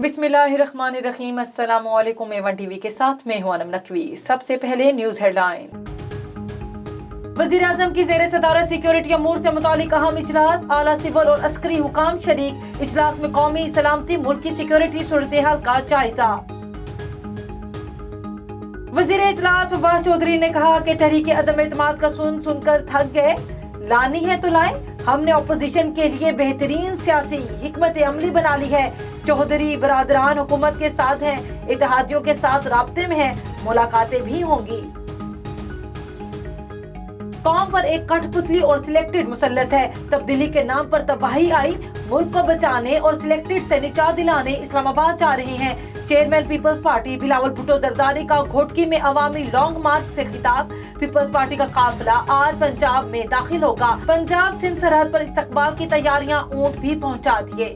बिस्मिल्लाहिर्रहमानिर्रहीम। अस्सलाम वालेकुम। A1 टीवी के साथ मैं हूं अनम नकवी। सबसे पहले न्यूज हेडलाइन। वजीर आजम की जेर सदारत सिक्योरिटी अमूर से मुतालिक अहम इजलास, आला सिविल और अस्करी हुकाम शरीक। इजलास में कौमी सलामती, मुल्क की सिक्योरिटी सूरत हाल का जायजा। वजीर इत्तलात फवाद चौधरी ने कहा कि तहरीक अदम एतमाद का सुनकर थक गए, लानी है तो लाएं। हमने अपोजिशन के लिए बेहतरीन सियासी हिकमत अमली बना ली है। चौधरी बरादरान हुकूमत के साथ हैं, इत्तेहादियों के साथ राब्ते में हैं, मुलाकातें भी होंगी। कौम पर एक कठपुतली और सिलेक्टेड मुसल्लत है। तब्दीली के नाम पर तबाही आई, मुल्क को बचाने और सिलेक्टेड से निजात दिलाने इस्लामाबाद जा रहे हैं। Chairman Peoples Party Bilawal Bhutto Zardari का घोटकी में अवामी लॉन्ग मार्च से खिताब। पीपल्स पार्टी का काफिला आज पंजाब में दाखिल होगा। पंजाब सिंध सरहद पर इस्तकबाल की तैयारियां ऊंट भी पहुंचा दिए।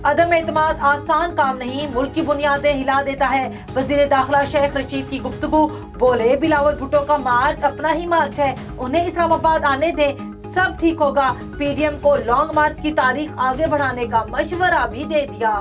अदम एतमाद आसान काम नहीं, मुल्क की बुनियादें हिला देता है। वजीर दाखिला शेख रशीद की गुफ्तगू, बोले बिलावल भुट्टो का मार्च अपना ही मार्च है, उन्हें इस्लामाबाद आने दें, सब ठीक होगा। पीडीएम को लॉन्ग मार्च की तारीख आगे बढ़ाने का मशवरा भी दे दिया।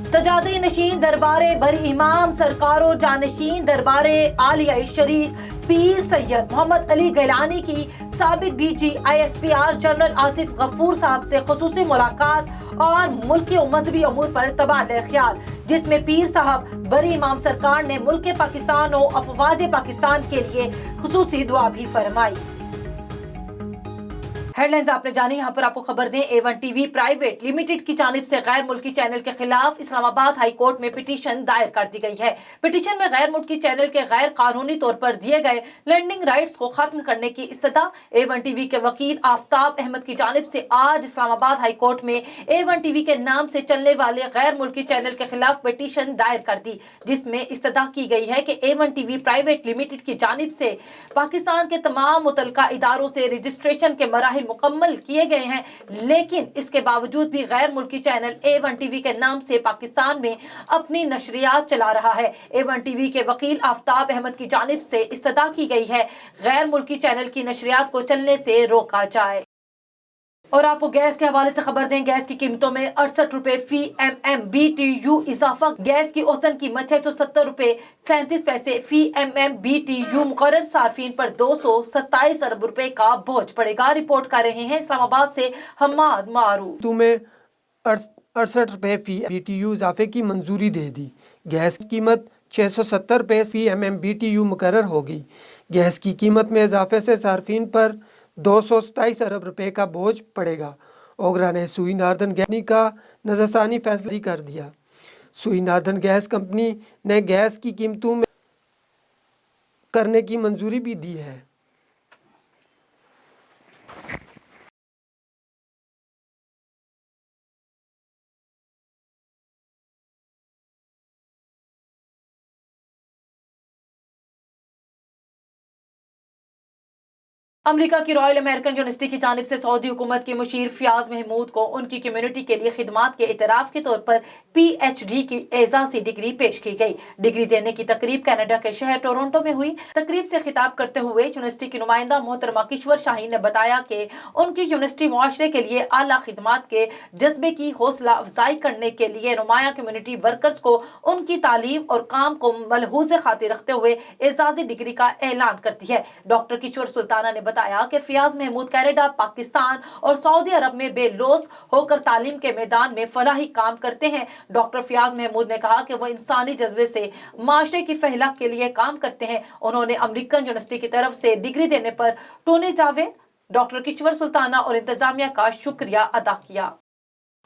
सजादे नशीन दरबारे बरी इमाम सरकारो जानशीन दरबारे आलिया शरीफ पीर सैयद मोहम्मद अली गैलानी की साबिक DG ISPR general Asif Ghafoor साहब से खुसूसी मुलाकात और मुल्क के मजहबी अमूर पर तबादला ख्याल, जिसमें पीर साहब बरी इमाम सरकार ने मुल्क पाकिस्तान और अफवाज पाकिस्तान के लिए खुसूसी दुआ भी फरमाई। हेडलाइंस आपने जानी। यहाँ पर आपको खबर दें, A1 टीवी प्राइवेट लिमिटेड की जानिब से गैर मुल्की चैनल के खिलाफ इस्लामाबाद हाई कोर्ट में पिटीशन दायर कर दी गई है। पिटीशन में गैर मुल्की चैनल के गैर कानूनी तौर पर दिए गए लैंडिंग राइट्स को खत्म करने की इस्तदा। A1 टीवी के वकील आफ्ताब अहमद की जानिब से आज इस्लामाबाद हाई कोर्ट में A1 टीवी के नाम से चलने वाले गैर मुल्की चैनल के खिलाफ पिटीशन दायर कर दी, जिसमें इस्तदा की गई है कि A1 टीवी प्राइवेट लिमिटेड की जानिब से पाकिस्तान के तमाम मुतलका इदारों से रजिस्ट्रेशन के मराहिल मुकम्मल किए गए हैं, लेकिन इसके बावजूद भी गैर मुल्की चैनल A1 टीवी के नाम से पाकिस्तान में अपनी नशरियात चला रहा है। A1 टीवी के वकील आफ्ताब अहमद की जानिब से इस्तदा की गई है गैर मुल्की चैनल की नशरियात को चलने से रोका जाए। और आपको गैस के हवाले से खबर दें, गैस की कीमतों में 68 रुपए फी MMBTU इजाफा। गैस की औसतन कीमत 670 रुपए 37 पैसे फी MMBTU मुकर्रर सार्फिन पर 227 अरब रुपए का बोझ पड़ेगा। रिपोर्ट कर रहे हैं इस्लामाबाद से हम्माद मारूफ। तुम्हें 68 रुपए फी BTU इजाफे की मंजूरी दे दी। गैस की कीमत 670 रुपए फी MMBTU मुकर्रर होगी। गैस की कीमत में इजाफे से सार्फिन पर 227 अरब रुपए का बोझ पड़ेगा। ओगरा ने सुई नार्दन गैस कंपनी का नजरसानी फैसला कर दिया। सुई नार्दन गैस कंपनी ने गैस की कीमतों में करने की मंजूरी भी दी है। अमेरिका की रॉयल अमेरिकन यूनिवर्सिटी की जानिब से सऊदी हुकूमत के मुशीर फयाज महमूद को उनकी कम्युनिटी के लिए खिदमात के इतराफ के तौर पर PhD की एजाजी डिग्री पेश की गई। डिग्री देने की तकरीब कनाडा के शहर टोरंटो में हुई। तकरीब से खिताब करते हुए यूनिवर्सिटी की नुमाइंदा मोहतरमा किश्वर शाहीन ने बताया कि उनकी यूनिवर्सिटी मुआशरे के लिए आला खिदमात के जज्बे की हौसला अफजाई करने के लिए नुमाया कम्युनिटी वर्कर्स को उनकी तालीम और काम को मलहूज खातिर रखते हुए एजाजी डिग्री का ऐलान करती है। डॉक्टर किशोर सुल्ताना ने बताया कि फयाज महमूद कनाडा, पाकिस्तान और सऊदी अरब में बेलौस होकर तालीम के मैदान में फलाही काम करते हैं। डॉक्टर फयाज महमूद ने कहा कि वो इंसानी जज्बे से माशरे की फलाह के लिए काम करते हैं। उन्होंने अमेरिकन यूनिवर्सिटी की तरफ से डिग्री देने पर टोनी जावेद, डॉक्टर किशवर सुल्ताना और इंतजामिया का शुक्रिया अदा किया।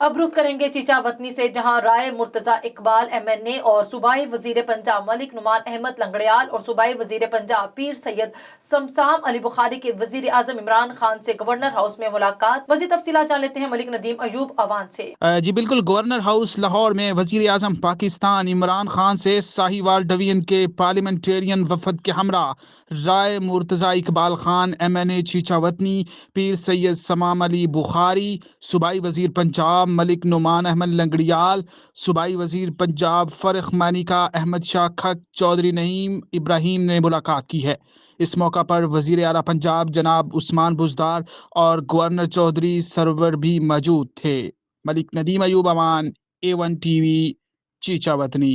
अब रुख करेंगे चीचा वतनी से, जहां राय मुर्तजा इकबाल MNA और सूबाई वजीर पंजाब मलिक नुमान अहमद लंगड़ियाल और सूबाई वजीर पंजाब पीर सैयद समसाम अली बुखारी के वजीर आजम इमरान खान से गवर्नर हाउस में मुलाकात। मज़ीद तफसीलात जान लेते हैं मलिक नदीम अयूब अवान से। जी बिल्कुल, गवर्नर हाउस लाहौर में वजीर आजम पाकिस्तान इमरान खान से साहिवाल डिवीजन के पार्लियामेंटेरियन वफद के हमरा राय मुर्तजा इकबाल खान MNA चीचा वतनी, पीर सैयद समाम अली बुखारी सूबाई वजीर पंजाब ملک نعمان احمد لنگڑیال، صوبائی وزیر پنجاب فرق مانیکا احمد شاہ کھک، چودھری نعیم ابراہیم نے ملاقات کی ہے۔ اس موقع پر وزیر اعلیٰ پنجاب جناب عثمان بزدار اور گورنر چودھری سرور بھی موجود تھے۔ ملک ندیم ایوب امان، A1 ٹی وی، چیچا وطنی۔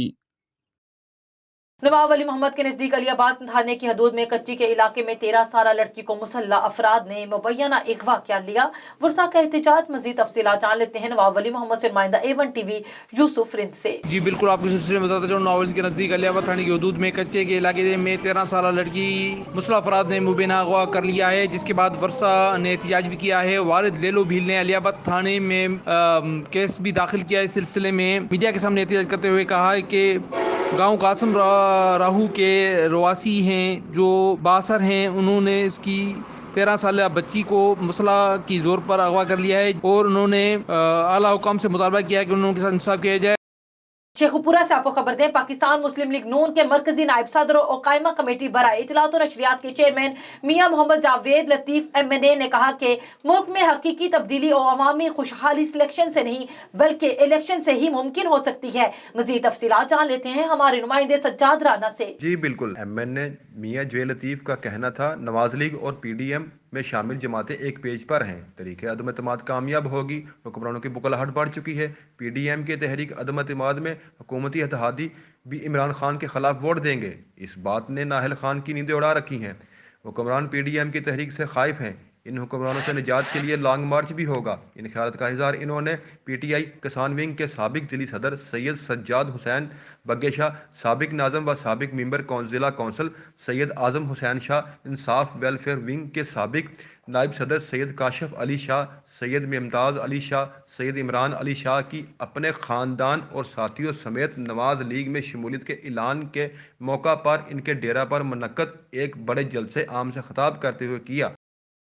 نواب علی محمد کے نزدیک علی آباد تھانے کی حدود میں کچی کے علاقے میں 13 سالہ لڑکی کو مسلح افراد نے مبینہ اغوا کر لیا۔ ورثاء کا احتجاج، مزید تفصیلات جان لیتے ہیں نواب علی محمد سے نمائندہ A1 ٹی وی یوسف رند سے۔ جی بالکل، آپ کو سلسلے میں بتاتا چلوں، نواب کے نزدیک علی آباد تھانے کی حدود میں کچے کے علاقے میں 13 سالہ لڑکی مسلح افراد نے مبینہ اغوا کر لیا ہے، جس کے بعد ورثاء نے احتجاج بھی کیا ہے۔ والد لیلو بھیل نے علی آباد تھانے میں کیس بھی داخل کیا۔ اس سلسلے میں میڈیا کے سامنے احتجاج کرتے ہوئے کہا ہے کہ گاؤں قاسم راہو کے رواسی ہیں جو باثر ہیں، انہوں نے اس کی 13 سالہ بچی کو مسلح کی زور پر اغوا کر لیا ہے اور انہوں نے اعلیٰ حکام سے مطالبہ کیا کہ انہوں کے ساتھ انصاف کیا جائے۔ شیخوپورہ سے آپ کو خبر دیں، پاکستان مسلم لیگ نون کے مرکزی نائب صدر اور قائمہ کمیٹی برائے اطلاعات و نشریات کے چیئرمین میاں محمد جاوید لطیف MNA نے کہا کہ ملک میں حقیقی تبدیلی اور عوامی خوشحالی سلیکشن سے نہیں بلکہ الیکشن سے ہی ممکن ہو سکتی ہے۔ مزید تفصیلات جان لیتے ہیں ہمارے نمائندے سجاد رانا سے۔ جی بالکل، MNA میاں جویل لطیف کا کہنا تھا نواز لیگ اور PDM میں شامل جماعتیں ایک پیج پر ہیں، تحریک عدم اعتماد کامیاب ہوگی، حکمرانوں کی بکلاہٹ بڑھ چکی ہے۔ PDM کے تحریک عدم اعتماد میں حکومتی اتحادی بھی عمران خان کے خلاف ووٹ دیں گے۔ اس بات نے نااہل خان کی نیندیں اڑا رکھی ہیں۔ حکمران PDM کی تحریک سے خائف ہیں، ان حکمرانوں سے نجات کے لیے لانگ مارچ بھی ہوگا۔ ان خیالات کا اظہار انہوں نے PTI کسان ونگ کے سابق ضلعی صدر سید سجاد حسین بگے شاہ، سابق ناظم و سابق ممبر ضلع کونسل سید اعظم حسین شاہ، انصاف ویلفیئر ونگ کے سابق نائب صدر سید کاشف علی شاہ، سید ممتاز علی شاہ، سید عمران علی شاہ کی اپنے خاندان اور ساتھیوں سمیت نواز لیگ میں شمولیت کے اعلان کے موقع پر ان کے ڈیرہ پر منعقد ایک بڑے جلسے عام سے خطاب کرتے ہوئے کیا۔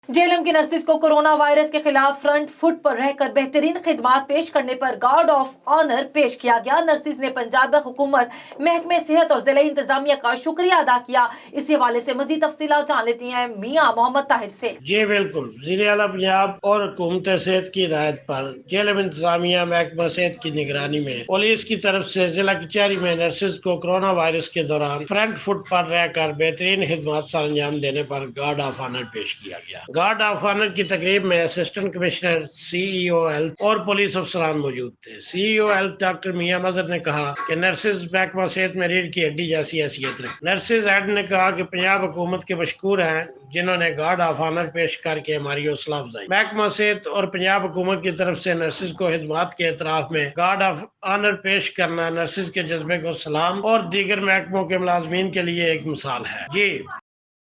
JLM کی نرسز کو کورونا وائرس کے خلاف فرنٹ فٹ پر رہ کر بہترین خدمات پیش کرنے پر گارڈ آف آنر پیش کیا گیا۔ نرسز نے پنجاب حکومت، محکمہ صحت اور ضلعی انتظامیہ کا شکریہ ادا کیا۔ اس حوالے سے مزید تفصیلات جان لیتی ہیں میاں محمد طاہر سے۔ جی بالکل، وزیر اعلیٰ پنجاب اور حکومت صحت کی ہدایت پر JLM انتظامیہ محکمہ صحت کی نگرانی میں پولیس کی طرف سے ضلع کچہری میں نرسز کو کورونا وائرس کے دوران فرنٹ فٹ پر رہ کر بہترین خدمات سر انجام دینے پر گارڈ آف آنر پیش کیا گیا۔ گارڈ آف آنر کی تقریب میں اسسٹنٹ کمشنر CEO ہیلتھ اور پولیس افسران موجود تھے۔ CEO ہیلتھ ڈاکٹر میاں مظہر نے کہا کہ نرسز محکمہ صحت میں ریڑھ کی ہڈی جیسی حیثیت رکھتی۔ نرسز ہیڈ نے کہا کہ پنجاب حکومت کے مشکور ہیں جنہوں نے گارڈ آف آنر پیش کر کے ہماری حوصلہ افزائی۔ محکمہ صحت اور پنجاب حکومت کی طرف سے نرسز کو خدمات کے اعتراف میں گارڈ آف آنر پیش کرنا نرسز کے جذبے کو سلام اور دیگر محکموں کے ملازمین کے لیے ایک مثال ہے۔ جی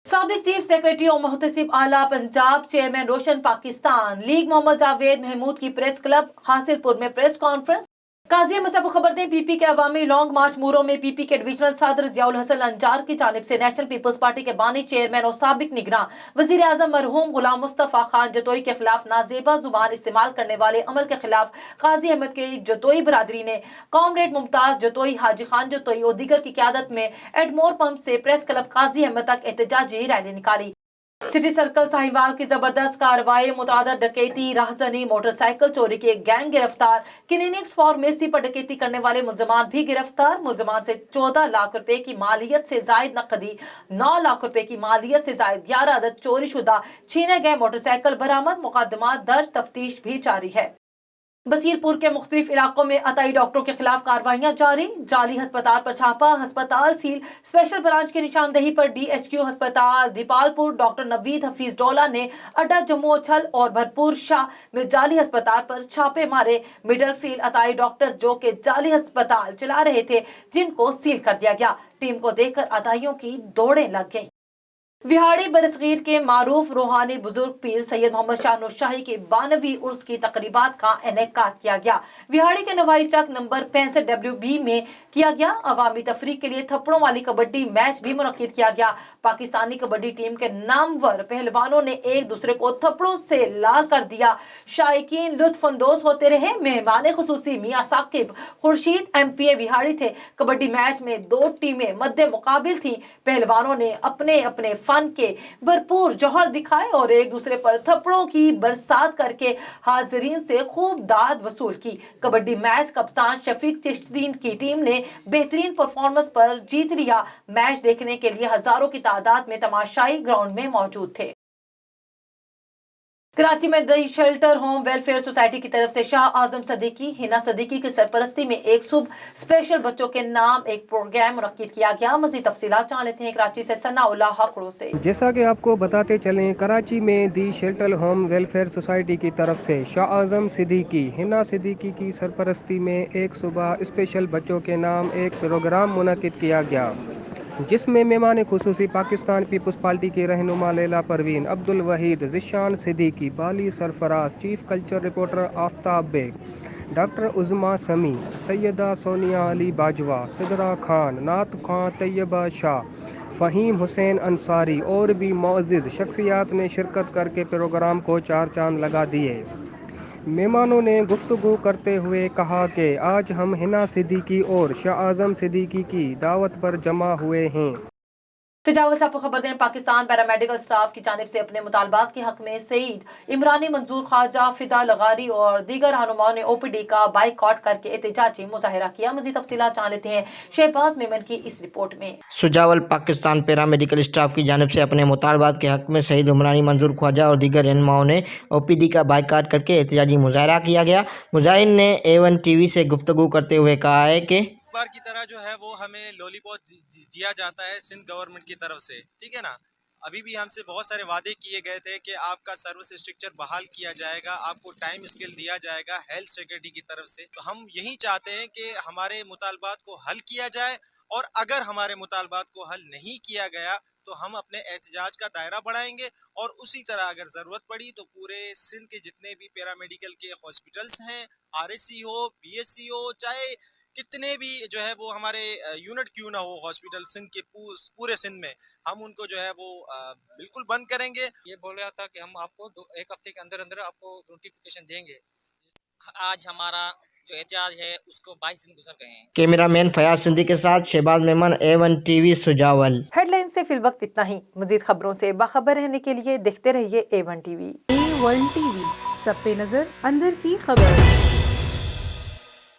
سابق چیف سیکریٹری اور محتسب اعلیٰ پنجاب چیئرمین روشن پاکستان لیگ محمد جاوید محمود کی پریس کلب حاصل پور میں پریس کانفرنس۔ قاضی احمد صاحب کو خبر دیں، PP کے عوامی لانگ مارچ مورو میں PP کے ڈویژنل صدر ضیاء الحسن انجار کی جانب سے نیشنل پیپلز پارٹی کے بانی چیئرمین اور سابق نگراں وزیر اعظم مرحوم غلام مصطفیٰ خان جتوئی کے خلاف نازیبا زبان استعمال کرنے والے عمل کے خلاف قاضی احمد کی جتوئی برادری نے کامریڈ ممتاز جتوئی، حاجی خان جتوئی اور دیگر کی قیادت میں ایڈمور پمپ سے پریس کلب قاضی احمد تک احتجاجی ریلی نکالی۔ سٹی سرکل ساہیوال کی زبردست کارروائی، متعدد ڈکیتی، راہزنی، موٹر سائیکل چوری کے گینگ گرفتار، کلینکس فارمیسی پر ڈکیتی کرنے والے ملزمان بھی گرفتار۔ ملزمان سے 14 لاکھ روپے کی مالیت سے زائد نقدی، 9 لاکھ روپے کی مالیت سے زائد 11 عدد چوری شدہ چھینے گئے موٹر سائیکل برآمد، مقدمات درج، تفتیش بھی جاری ہے۔ بصیر پور کے مختلف علاقوں میں عطائی ڈاکٹروں کے خلاف کارروائیاں جاری، جعلی ہسپتال پر چھاپا، ہسپتال سیل، اسپیشل برانچ کی نشاندہی پر DHQ ہسپتال دیپال پور ڈاکٹر نوید حفیظ ڈولا نے اڈا جموں چھل اور بھرپور شاہ میں جعلی ہسپتال پر چھاپے مارے۔ مڈل فیلڈ عطائی ڈاکٹر جو کہ جعلی ہسپتال چلا رہے تھے جن کو سیل کر دیا گیا۔ ٹیم کو دیکھ کر عطائیوں کی دوڑیں لگ گئیں۔ وہاڑی برصغیر کے معروف روحانی بزرگ پیر سید محمد شاہ نور شاہی کی 92ویں عرس کی تقریبات کا انعقاد کیا گیا۔ وہاڑی کے نوائی چک نمبر 65 WB میں کیا گیا۔ عوامی تفریح کے لیے تھپڑوں والی کبڈی میچ بھی منعقد کیا گیا۔ پاکستانی کبڈی ٹیم کے نامور پہلوانوں نے ایک دوسرے کو تھپڑوں سے لال کر دیا۔ شائقین لطف اندوز ہوتے رہے۔ مہمان خصوصی میاں ثاقب خورشید MPA وہاڑی تھے۔ کبڈی میچ میں 2 ٹیمیں مد مقابل تھیں۔ پہلوانوں نے اپنے اپنے फन के भरपूर जौहर दिखाए और एक दूसरे पर थप्पड़ों की बरसात करके हाजिरीन से खूब दाद वसूल की। कबड्डी मैच कप्तान शफीक चिश्ती की टीम ने बेहतरीन परफॉर्मेंस पर जीत लिया। मैच देखने के लिए हजारों की तादाद में तमाशाई ग्राउंड में मौजूद थे। कराची में दी शेल्टर होम वेलफेयर सोसाइटी की तरफ से शाह आजम सदीकी, हिना सदीकी की सरपरस्ती में एक सुबह स्पेशल बच्चों के नाम एक प्रोग्राम मुनक्किद किया गया। मज़ीद तफसीलात जान लेते हैं कराची से सनाउल्लाह हकड़ो से। जैसा कि आपको बताते चलें, कराची में दी शेल्टर होम वेलफेयर सोसाइटी की तरफ से शाह आजम सिद्दीकी, हिना सिद्दीकी की सरपरस्ती में एक सुबह स्पेशल बच्चों के नाम एक प्रोग्राम मुनक्किद किया गया, जिसमें मेहमान खुसूसी पाकिस्तान पीपल्स पार्टी की रहनुमा Laila Parveen, Abdul Waheed, Zeeshan Siddiqui, Bali Sarfaraz, chief culture reporter Aftab Baig, doctor Uzma Sami, Syeda Sonia Ali Bajwa, Sidra Khan, नात खां, तैयबा शाह, फ़हीम हुसैन अंसारी और भी मुअज़्ज़िज़ शख्सियात ने शिरकत करके प्रोग्राम को चार चांद लगा दिए। मेहमानों ने गुफ्तगू करते हुए कहा कि आज हम हिना सिद्दीकी और शाह आज़म सिद्दीकी की दावत पर जमा हुए हैं। तजावल से आपको खबर दें, पाकिस्तान पैरामेडिकल स्टाफ की जानिब से अपने मुतालबात के हक में सईद इमरानी, मंजूर ख्वाजा, फिदा लगारी और दीगर रहनुमाओं ने OPD का बाइकआउट करके एहतजाजी मुजाहिरा किया। मज़ीद तफसीलात जान लेते हैं शहबाज मेमन की इस रिपोर्ट में। सुजावल पाकिस्तान पैरामेडिकल स्टाफ की जानिब से अपने मुतालबात के हक में सईद इमरानी, मंजूर ख्वाजा और दीगर रहनुमाओं ने OPD का बाइकआउट करके एहतजाजी मुजाहिरा किया गया। मुजाहिरीन ने A1 TV से गुफ्तगू करते हुए कहा है कि बार की तरह जो है वो हमें लॉलीपॉप दिया जाता है सिंध गवर्नमेंट की तरफ से, ठीक है ना। अभी भी हमसे बहुत सारे वादे किए गए थे कि आपका सर्विस स्ट्रक्चर बहाल किया जाएगा, आपको टाइम स्केल दिया जाएगा हेल्थ सेक्रेटरी की तरफ से। तो हम यही चाहते हैं कि हमारे मुतालबात को हल किया जाए, और अगर हमारे मुतालबात को हल नहीं किया गया तो हम अपने एहतजाज का दायरा बढ़ाएंगे, और उसी तरह अगर ज़रूरत पड़ी तो पूरे सिंध के जितने भी पैरामेडिकल के हॉस्पिटल्स हैं, RSC हो, BSc हो, चाहे कितने भी जो है वो हमारे यूनिट क्यों ना हो हॉस्पिटल सिंध के पूरे सिंध में, हम उनको जो है वो बिल्कुल बंद करेंगे। ये बोल रहा था कि हम आपको एक हफ्ते के अंदर अंदर आपको नोटिफिकेशन देंगे। आज हमारा जो एहतजाज है उसको 22 दिन गुजर गए हैं। कैमरामैन फयाज सिंधी के साथ Shahbaz Memon, A1 TV Sujawal. Headline से फिल वक्त इतना ही। मजीद खबरों से बाखबर रहने के लिए देखते रहिए A1 TV। A1 TV, सब पे नजर, अंदर की खबर।